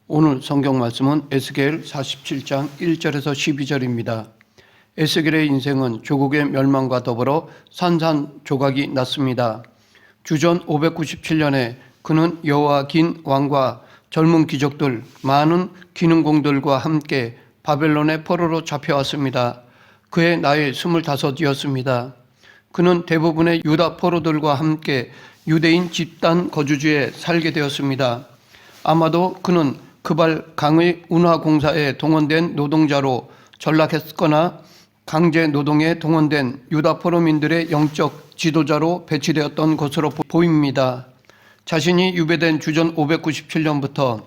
오늘 성경 말씀은 에스겔 47장 1절에서 12절입니다. 에스겔의 인생은 조국의 멸망과 더불어 산산조각이 났습니다. 주전 597년에 그는 여호야긴 왕과 젊은 귀족들, 많은 기능공들과 함께 바벨론의 포로로 잡혀왔습니다. 그의 나이 25이었습니다. 그는 대부분의 유다 포로들과 함께 유대인 집단 거주지에 살게 되었습니다. 아마도 그는 그발 강의 운하공사에 동원된 노동자로 전락했거나 강제 노동에 동원된 유다 포로민들의 영적 지도자로 배치되었던 것으로 보입니다. 자신이 유배된 주전 597년부터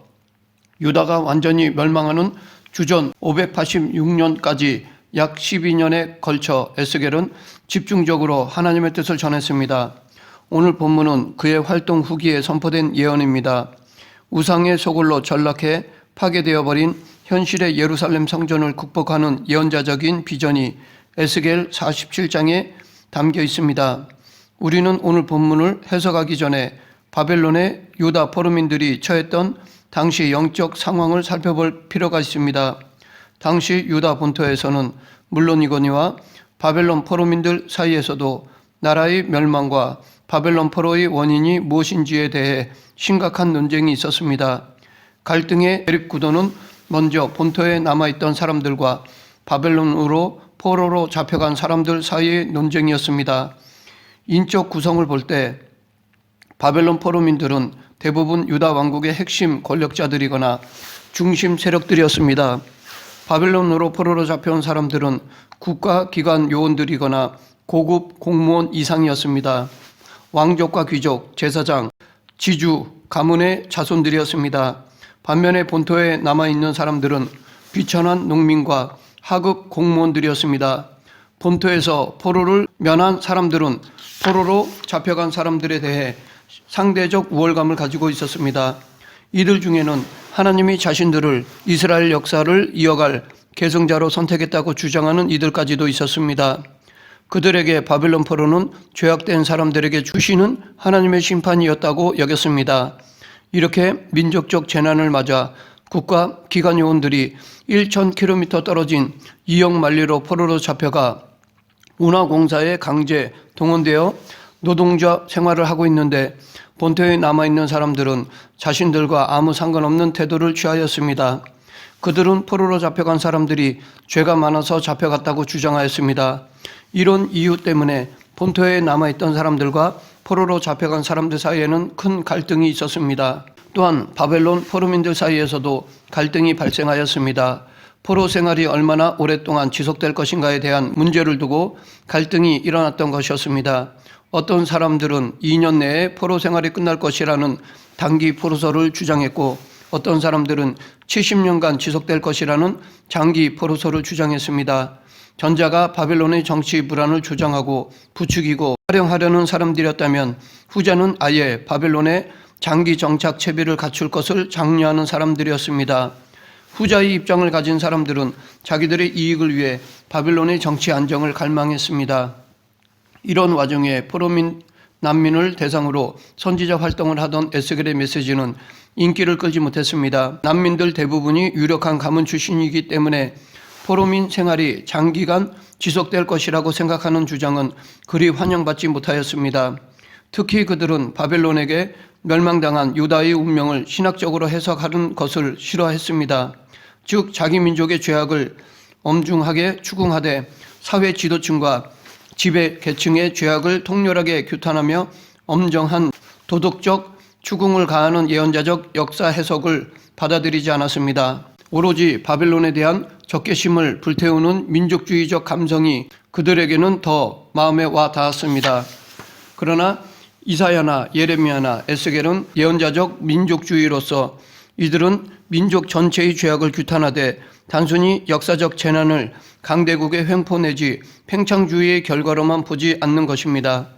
유다가 완전히 멸망하는 주전 586년까지 약 12년에 걸쳐 에스겔은 집중적으로 하나님의 뜻을 전했습니다. 오늘 본문은 그의 활동 후기에 선포된 예언입니다. 우상의 소굴로 전락해 파괴되어 버린 현실의 예루살렘 성전을 극복하는 예언자적인 비전이 에스겔 47장에 담겨 있습니다. 우리는 오늘 본문을 해석하기 전에 바벨론의 유다 포로민들이 처했던 당시 영적 상황을 살펴볼 필요가 있습니다. 당시 유다 본토에서는 물론이거니와 바벨론 포로민들 사이에서도 나라의 멸망과 바벨론 포로의 원인이 무엇인지에 대해 심각한 논쟁이 있었습니다. 갈등의 대립구도는 먼저 본토에 남아있던 사람들과 바벨론으로 포로로 잡혀간 사람들 사이의 논쟁이었습니다. 인적 구성을 볼 때 바벨론 포로민들은 대부분 유다 왕국의 핵심 권력자들이거나 중심 세력들이었습니다. 바벨론으로 포로로 잡혀온 사람들은 국가기관 요원들이거나 고급 공무원 이상이었습니다. 왕족과 귀족, 제사장, 지주, 가문의 자손들이었습니다. 반면에 본토에 남아있는 사람들은 비천한 농민과 하급 공무원들이었습니다. 본토에서 포로를 면한 사람들은 포로로 잡혀간 사람들에 대해 상대적 우월감을 가지고 있었습니다. 이들 중에는 하나님이 자신들을 이스라엘 역사를 이어갈 계승자로 선택했다고 주장하는 이들까지도 있었습니다. 그들에게 바벨론 포로는 죄악된 사람들에게 주시는 하나님의 심판이었다고 여겼습니다. 이렇게 민족적 재난을 맞아 국가 기관 요원들이 1000km 떨어진 이역만리로 포로로 잡혀가 운하공사에 강제 동원되어 노동자 생활을 하고 있는데 본토에 남아있는 사람들은 자신들과 아무 상관없는 태도를 취하였습니다. 그들은 포로로 잡혀간 사람들이 죄가 많아서 잡혀갔다고 주장하였습니다. 이런 이유 때문에 본토에 남아있던 사람들과 포로로 잡혀간 사람들 사이에는 큰 갈등이 있었습니다. 또한 바벨론 포로민들 사이에서도 갈등이 발생하였습니다. 포로 생활이 얼마나 오랫동안 지속될 것인가에 대한 문제를 두고 갈등이 일어났던 것이었습니다. 어떤 사람들은 2년 내에 포로 생활이 끝날 것이라는 단기 포로서를 주장했고 어떤 사람들은 70년간 지속될 것이라는 장기 포로서를 주장했습니다. 전자가 바벨론의 정치 불안을 주장하고 부추기고 활용하려는 사람들이었다면 후자는 아예 바벨론의 장기 정착 채비를 갖출 것을 장려하는 사람들이었습니다. 후자의 입장을 가진 사람들은 자기들의 이익을 위해 바벨론의 정치 안정을 갈망했습니다. 이런 와중에 포로민 난민을 대상으로 선지자 활동을 하던 에스겔의 메시지는 인기를 끌지 못했습니다. 난민들 대부분이 유력한 가문 출신이기 때문에 포로민 생활이 장기간 지속될 것이라고 생각하는 주장은 그리 환영받지 못하였습니다. 특히 그들은 바벨론에게 멸망당한 유다의 운명을 신학적으로 해석하는 것을 싫어했습니다. 즉 자기 민족의 죄악을 엄중하게 추궁하되 사회 지도층과 지배 계층의 죄악을 통렬하게 규탄하며 엄정한 도덕적 추궁을 가하는 예언자적 역사 해석을 받아들이지 않았습니다. 오로지 바벨론에 대한 적개심을 불태우는 민족주의적 감성이 그들에게는 더 마음에 와 닿았습니다. 그러나 이사야나 예레미야나 에스겔은 예언자적 민족주의로서 이들은 민족 전체의 죄악을 규탄하되 단순히 역사적 재난을 강대국의 횡포 내지 팽창주의의 결과로만 보지 않는 것입니다.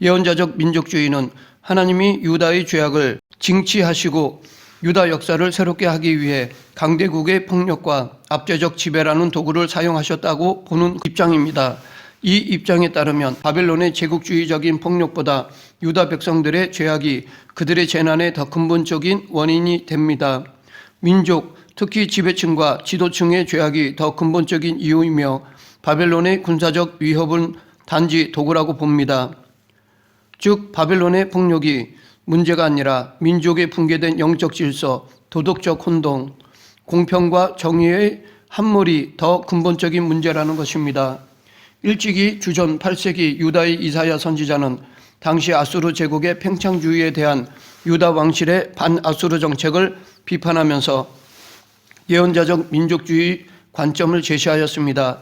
예언자적 민족주의는 하나님이 유다의 죄악을 징치하시고 유다 역사를 새롭게 하기 위해 강대국의 폭력과 압제적 지배라는 도구를 사용하셨다고 보는 입장입니다. 이 입장에 따르면 바벨론의 제국주의적인 폭력보다 유다 백성들의 죄악이 그들의 재난의 더 근본적인 원인이 됩니다. 민족, 특히 지배층과 지도층의 죄악이 더 근본적인 이유이며 바벨론의 군사적 위협은 단지 도구라고 봅니다. 즉 바벨론의 폭력이 문제가 아니라 민족의 붕괴된 영적 질서, 도덕적 혼동, 공평과 정의의 함몰이 더 근본적인 문제라는 것입니다. 일찍이 주전 8세기 유다의 이사야 선지자는 당시 아수르 제국의 팽창주의에 대한 유다 왕실의 반아수르 정책을 비판하면서 예언자적 민족주의 관점을 제시하였습니다.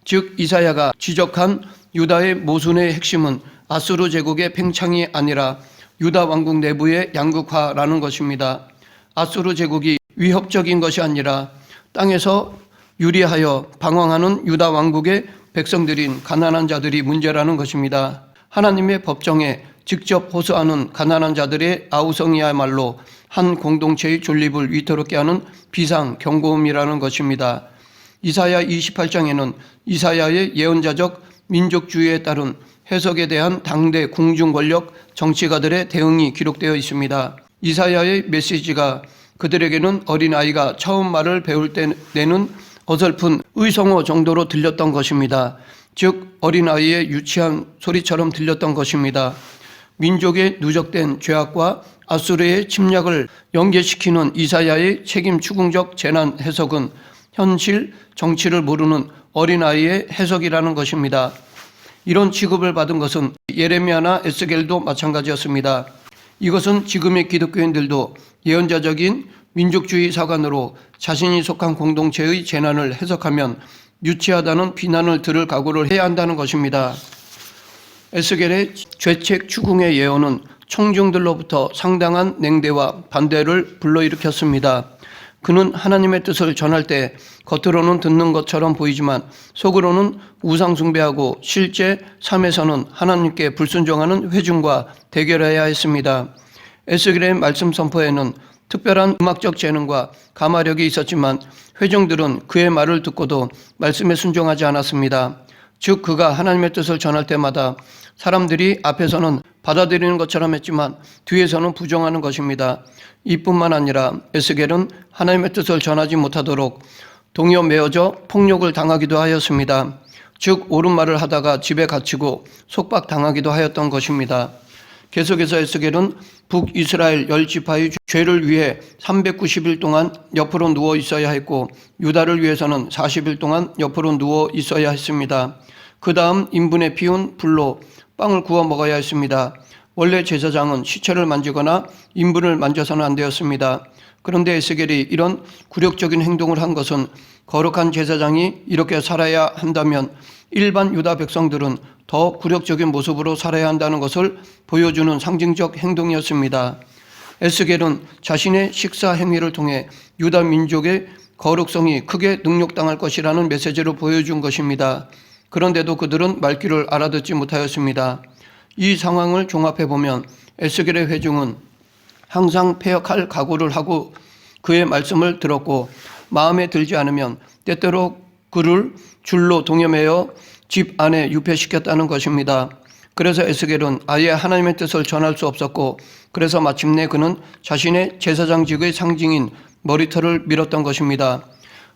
즉 이사야가 지적한 유다의 모순의 핵심은 아수르 제국의 팽창이 아니라 유다 왕국 내부의 양극화라는 것입니다. 아수르 제국이 위협적인 것이 아니라 땅에서 유리하여 방황하는 유다 왕국의 백성들인 가난한 자들이 문제라는 것입니다. 하나님의 법정에 직접 호소하는 가난한 자들의 아우성이야말로 한 공동체의 존립을 위태롭게 하는 비상 경고음이라는 것입니다. 이사야 28장에는 이사야의 예언자적 민족주의에 따른 해석에 대한 당대 궁중 권력 정치가들의 대응이 기록되어 있습니다. 이사야의 메시지가 그들에게는 어린아이가 처음 말을 배울 때 내는 어설픈 의성어 정도로 들렸던 것입니다. 즉 어린아이의 유치한 소리처럼 들렸던 것입니다. 민족의 누적된 죄악과 아수르의 침략을 연계시키는 이사야의 책임 추궁적 재난 해석은 현실 정치를 모르는 어린아이의 해석이라는 것입니다. 이런 취급을 받은 것은 예레미야나 에스겔도 마찬가지였습니다. 이것은 지금의 기독교인들도 예언자적인 민족주의 사관으로 자신이 속한 공동체의 재난을 해석하면 유치하다는 비난을 들을 각오를 해야 한다는 것입니다. 에스겔의 죄책 추궁의 예언은 청중들로부터 상당한 냉대와 반대를 불러일으켰습니다. 그는 하나님의 뜻을 전할 때 겉으로는 듣는 것처럼 보이지만 속으로는 우상 숭배하고 실제 삶에서는 하나님께 불순종하는 회중과 대결해야 했습니다. 에스겔의 말씀 선포에는 특별한 음악적 재능과 가마력이 있었지만 회중들은 그의 말을 듣고도 말씀에 순종하지 않았습니다. 즉 그가 하나님의 뜻을 전할 때마다 사람들이 앞에서는 받아들이는 것처럼 했지만 뒤에서는 부정하는 것입니다. 이뿐만 아니라 에스겔은 하나님의 뜻을 전하지 못하도록 동요 메어져 폭력을 당하기도 하였습니다. 즉 옳은 말을 하다가 집에 갇히고 속박당하기도 하였던 것입니다. 계속해서 에스겔은 북이스라엘 10지파의 죄를 위해 390일 동안 옆으로 누워 있어야 했고 유다를 위해서는 40일 동안 옆으로 누워 있어야 했습니다. 그 다음 인분에 피운 불로 빵을 구워 먹어야 했습니다. 원래 제사장은 시체를 만지거나 인분을 만져서는 안 되었습니다. 그런데 에스겔이 이런 굴욕적인 행동을 한 것은 거룩한 제사장이 이렇게 살아야 한다면 일반 유다 백성들은 더 굴욕적인 모습으로 살아야 한다는 것을 보여주는 상징적 행동이었습니다. 에스겔은 자신의 식사 행위를 통해 유다 민족의 거룩성이 크게 능욕당할 것이라는 메시지를 보여준 것입니다. 그런데도 그들은 말귀를 알아듣지 못하였습니다. 이 상황을 종합해보면 에스겔의 회중은 항상 패역할 각오를 하고 그의 말씀을 들었고 마음에 들지 않으면 때때로 그를 줄로 동여매어 집 안에 유폐시켰다는 것입니다. 그래서 에스겔은 아예 하나님의 뜻을 전할 수 없었고 그래서 마침내 그는 자신의 제사장직의 상징인 머리털을 밀었던 것입니다.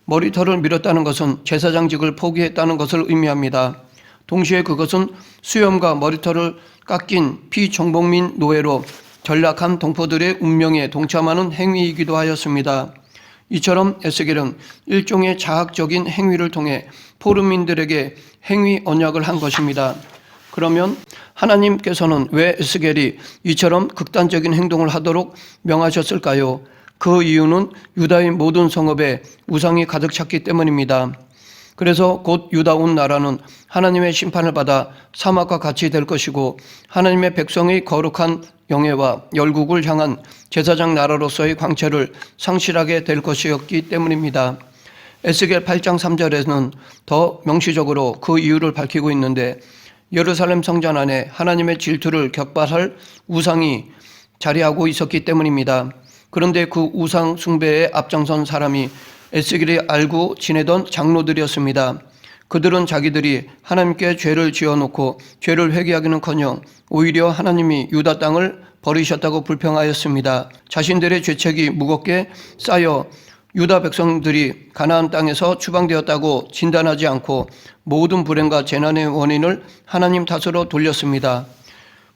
머리털을 밀었다는 것은 제사장직을 포기했다는 것을 의미합니다. 동시에 그것은 수염과 머리털을 깎인 피정복민 노예로 전락한 동포들의 운명에 동참하는 행위이기도 하였습니다. 이처럼 에스겔은 일종의 자학적인 행위를 통해 포르민들에게 행위 언약을 한 것입니다. 그러면 하나님께서는 왜 에스겔이 이처럼 극단적인 행동을 하도록 명하셨을까요? 그 이유는 유다의 모든 성읍에 우상이 가득 찼기 때문입니다. 그래서 곧 유다 온 나라는 하나님의 심판을 받아 사막과 같이 될 것이고 하나님의 백성의 거룩한 영예와 열국을 향한 제사장 나라로서의 광채를 상실하게 될 것이었기 때문입니다. 에스겔 8장 3절에는 더 명시적으로 그 이유를 밝히고 있는데 예루살렘 성전 안에 하나님의 질투를 격발할 우상이 자리하고 있었기 때문입니다. 그런데 그 우상 숭배에 앞장선 사람이 에스겔이 알고 지내던 장로들이었습니다. 그들은 자기들이 하나님께 죄를 지어놓고 죄를 회개하기는커녕 오히려 하나님이 유다 땅을 버리셨다고 불평하였습니다. 자신들의 죄책이 무겁게 쌓여 유다 백성들이 가나안 땅에서 추방되었다고 진단하지 않고 모든 불행과 재난의 원인을 하나님 탓으로 돌렸습니다.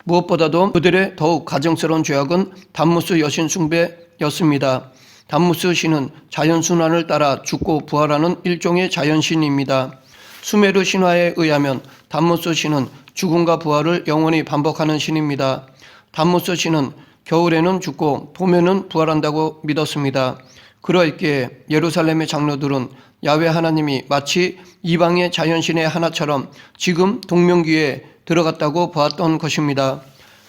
무엇보다도 그들의 더욱 가증스러운 죄악은 담무스 여신 숭배였습니다. 담무스 신은 자연순환을 따라 죽고 부활하는 일종의 자연신입니다. 수메르 신화에 의하면 담무스 신은 죽음과 부활을 영원히 반복하는 신입니다. 담무스 신은 겨울에는 죽고 봄에는 부활한다고 믿었습니다. 그러했기에 예루살렘의 장로들은 야훼 하나님이 마치 이방의 자연신의 하나처럼 지금 동명기에 들어갔다고 보았던 것입니다.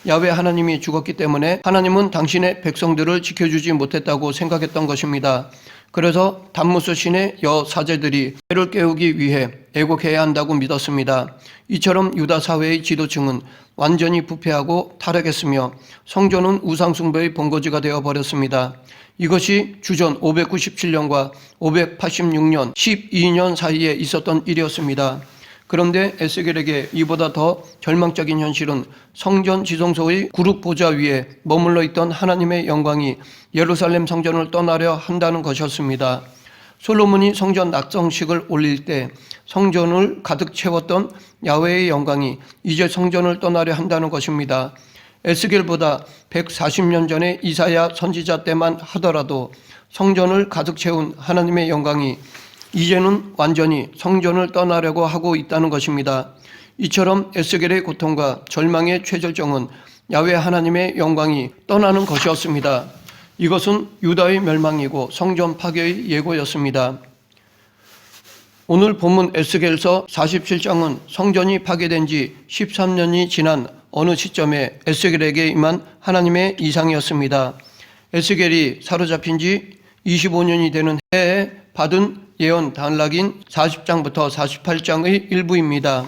야훼 하나님이 죽었기 때문에 하나님은 당신의 백성들을 지켜주지 못했다고 생각했던 것입니다. 그래서 담무스 신의 여사제들이 해를 깨우기 위해 애곡해야 한다고 믿었습니다. 이처럼 유다 사회의 지도층은 완전히 부패하고 타락했으며 성전은 우상숭배의 본거지가 되어버렸습니다. 이것이 주전 597년과 586년 12년 사이에 있었던 일이었습니다. 그런데 에스겔에게 이보다 더 절망적인 현실은 성전 지성소의 구룹 보좌 위에 머물러 있던 하나님의 영광이 예루살렘 성전을 떠나려 한다는 것이었습니다. 솔로몬이 성전 낙성식을 올릴 때 성전을 가득 채웠던 야훼의 영광이 이제 성전을 떠나려 한다는 것입니다. 에스겔보다 140년 전에 이사야 선지자 때만 하더라도 성전을 가득 채운 하나님의 영광이 이제는 완전히 성전을 떠나려고 하고 있다는 것입니다. 이처럼 에스겔의 고통과 절망의 최절정은 야훼 하나님의 영광이 떠나는 것이었습니다. 이것은 유다의 멸망이고 성전 파괴의 예고였습니다. 오늘 본문 에스겔서 47장은 성전이 파괴된 지 13년이 지난 어느 시점에 에스겔에게 임한 하나님의 이상이었습니다. 에스겔이 사로잡힌 지 25년이 되는 해에 받은 예언 단락인 40장부터 48장의 일부입니다.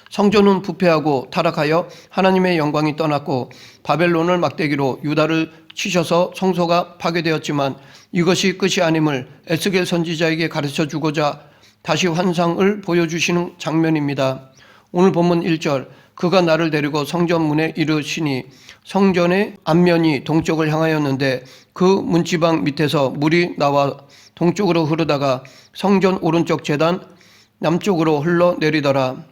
성전은 부패하고 타락하여 하나님의 영광이 떠났고 바벨론을 막대기로 유다를 치셔서 성소가 파괴되었지만 이것이 끝이 아님을 에스겔 선지자에게 가르쳐 주고자 다시 환상을 보여주시는 장면입니다. 오늘 본문 1절 그가 나를 데리고 성전 문에 이르시니 성전의 앞면이 동쪽을 향하였는데 그 문지방 밑에서 물이 나와 동쪽으로 흐르다가 성전 오른쪽 제단 남쪽으로 흘러내리더라.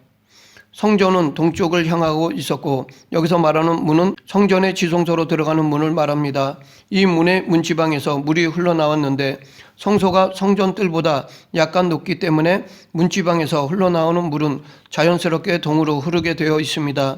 성전은 동쪽을 향하고 있었고 여기서 말하는 문은 성전의 지성소로 들어가는 문을 말합니다. 이 문의 문지방에서 물이 흘러나왔는데 성소가 성전 뜰보다 약간 높기 때문에 문지방에서 흘러나오는 물은 자연스럽게 동으로 흐르게 되어 있습니다.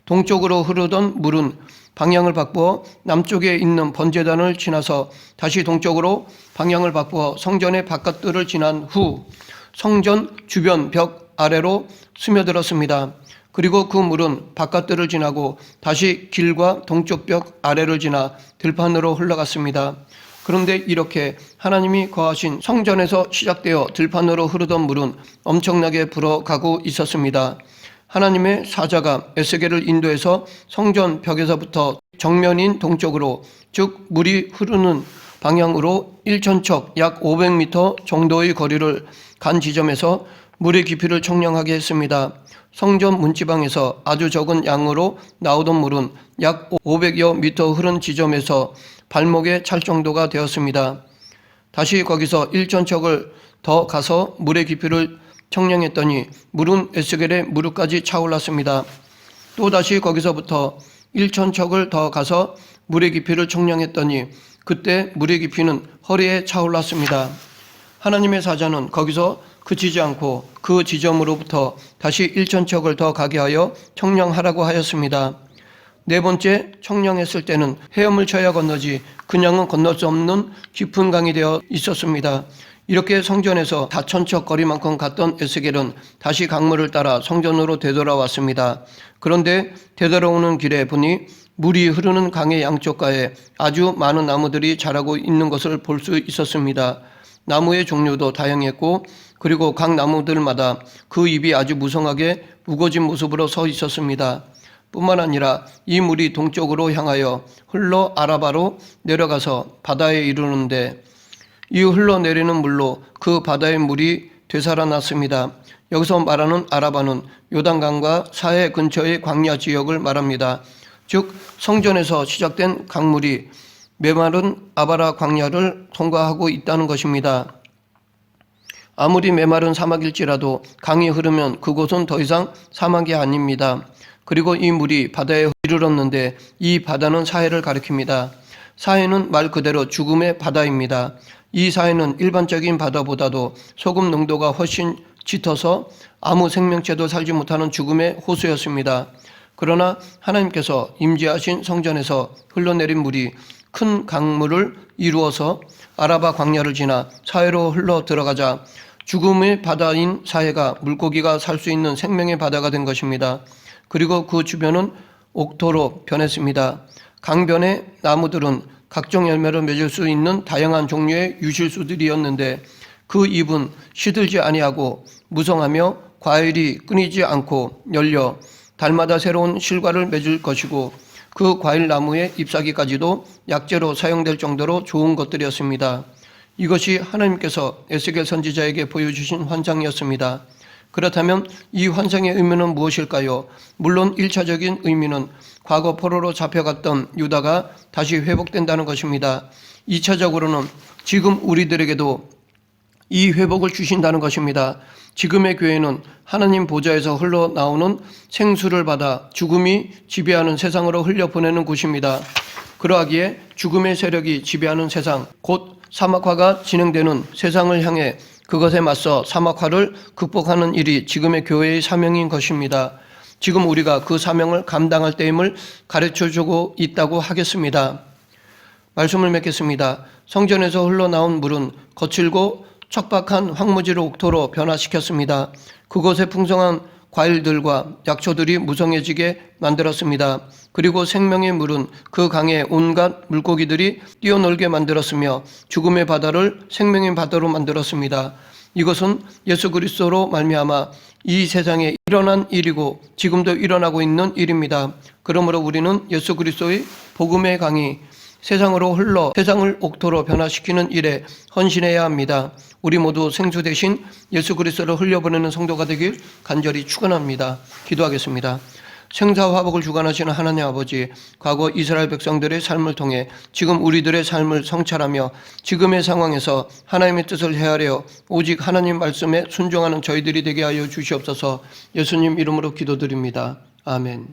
동쪽으로 흐르던 물은 방향을 바꾸어 남쪽에 있는 번제단을 지나서 다시 동쪽으로 방향을 바꾸어 성전의 바깥뜰을 지난 후 성전 주변 벽 아래로 스며들었습니다. 그리고 그 물은 바깥뜰을 지나고 다시 길과 동쪽 벽 아래를 지나 들판으로 흘러갔습니다. 그런데 이렇게 하나님이 거하신 성전에서 시작되어 들판으로 흐르던 물은 엄청나게 불어가고 있었습니다. 하나님의 사자가 에스겔을 인도해서 성전 벽에서부터 정면인 동쪽으로 즉 물이 흐르는 방향으로 1천척 약 500m 정도의 거리를 간 지점에서 물의 깊이를 청량하게 했습니다. 성전 문지방에서 아주 적은 양으로 나오던 물은 약 500여 미터 흐른 지점에서 발목에 찰 정도가 되었습니다. 다시 거기서 1천척을 더 가서 물의 깊이를 청량했더니 물은 에스겔의 무릎까지 차올랐습니다. 또다시 거기서부터 1천척을 더 가서 물의 깊이를 청량했더니 그때 물의 깊이는 허리에 차올랐습니다. 하나님의 사자는 거기서 그치지 않고 그 지점으로부터 다시 1천척을 더 가게 하여 청량하라고 하였습니다. 네 번째 청량했을 때는 헤엄을 쳐야 건너지 그냥은 건널 수 없는 깊은 강이 되어 있었습니다. 이렇게 성전에서 4천척 거리만큼 갔던 에스겔은 다시 강물을 따라 성전으로 되돌아왔습니다. 그런데 되돌아오는 길에 보니 물이 흐르는 강의 양쪽가에 아주 많은 나무들이 자라고 있는 것을 볼 수 있었습니다. 나무의 종류도 다양했고 그리고 각 나무들마다 그 잎이 아주 무성하게 우거진 모습으로 서 있었습니다. 뿐만 아니라 이 물이 동쪽으로 향하여 흘러 아라바로 내려가서 바다에 이르는데 이 흘러내리는 물로 그 바다의 물이 되살아났습니다. 여기서 말하는 아라바는 요단강과 사해 근처의 광야 지역을 말합니다. 즉 성전에서 시작된 강물이 메마른 아바라 광야를 통과하고 있다는 것입니다. 아무리 메마른 사막일지라도 강이 흐르면 그곳은 더 이상 사막이 아닙니다. 그리고 이 물이 바다에 이르렀는데 이 바다는 사해를 가리킵니다. 사해는 말 그대로 죽음의 바다입니다. 이 사해는 일반적인 바다보다도 소금 농도가 훨씬 짙어서 아무 생명체도 살지 못하는 죽음의 호수였습니다. 그러나 하나님께서 임재하신 성전에서 흘러내린 물이 큰 강물을 이루어서 아라바 광야를 지나 사해로 흘러 들어가자 죽음의 바다인 사해가 물고기가 살 수 있는 생명의 바다가 된 것입니다. 그리고 그 주변은 옥토로 변했습니다. 강변의 나무들은 각종 열매를 맺을 수 있는 다양한 종류의 유실수들이었는데 그 잎은 시들지 아니하고 무성하며 과일이 끊이지 않고 열려 달마다 새로운 실과를 맺을 것이고 그 과일 나무의 잎사귀까지도 약재로 사용될 정도로 좋은 것들이었습니다. 이것이 하나님께서 에스겔 선지자에게 보여주신 환상이었습니다. 그렇다면 이 환상의 의미는 무엇일까요? 물론 1차적인 의미는 과거 포로로 잡혀갔던 유다가 다시 회복된다는 것입니다. 2차적으로는 지금 우리들에게도 이 회복을 주신다는 것입니다. 지금의 교회는 하나님 보좌에서 흘러나오는 생수를 받아 죽음이 지배하는 세상으로 흘려보내는 곳입니다. 그러하기에 죽음의 세력이 지배하는 세상, 곧 사막화가 진행되는 세상을 향해 그것에 맞서 사막화를 극복하는 일이 지금의 교회의 사명인 것입니다. 지금 우리가 그 사명을 감당할 때임을 가르쳐주고 있다고 하겠습니다. 말씀을 맺겠습니다. 성전에서 흘러나온 물은 거칠고 척박한 황무지를 옥토로 변화시켰습니다. 그곳에 풍성한 과일들과 약초들이 무성해지게 만들었습니다. 그리고 생명의 물은 그 강에 온갖 물고기들이 뛰어놀게 만들었으며 죽음의 바다를 생명의 바다로 만들었습니다. 이것은 예수 그리스도로 말미암아 이 세상에 일어난 일이고 지금도 일어나고 있는 일입니다. 그러므로 우리는 예수 그리스도의 복음의 강이 세상으로 흘러 세상을 옥토로 변화시키는 일에 헌신해야 합니다. 우리 모두 생수 대신 예수 그리스도를 흘려보내는 성도가 되길 간절히 축원합니다. 기도하겠습니다. 생사화복을 주관하시는 하나님 아버지, 과거 이스라엘 백성들의 삶을 통해 지금 우리들의 삶을 성찰하며 지금의 상황에서 하나님의 뜻을 헤아려 오직 하나님 말씀에 순종하는 저희들이 되게 하여 주시옵소서. 예수님 이름으로 기도드립니다. 아멘.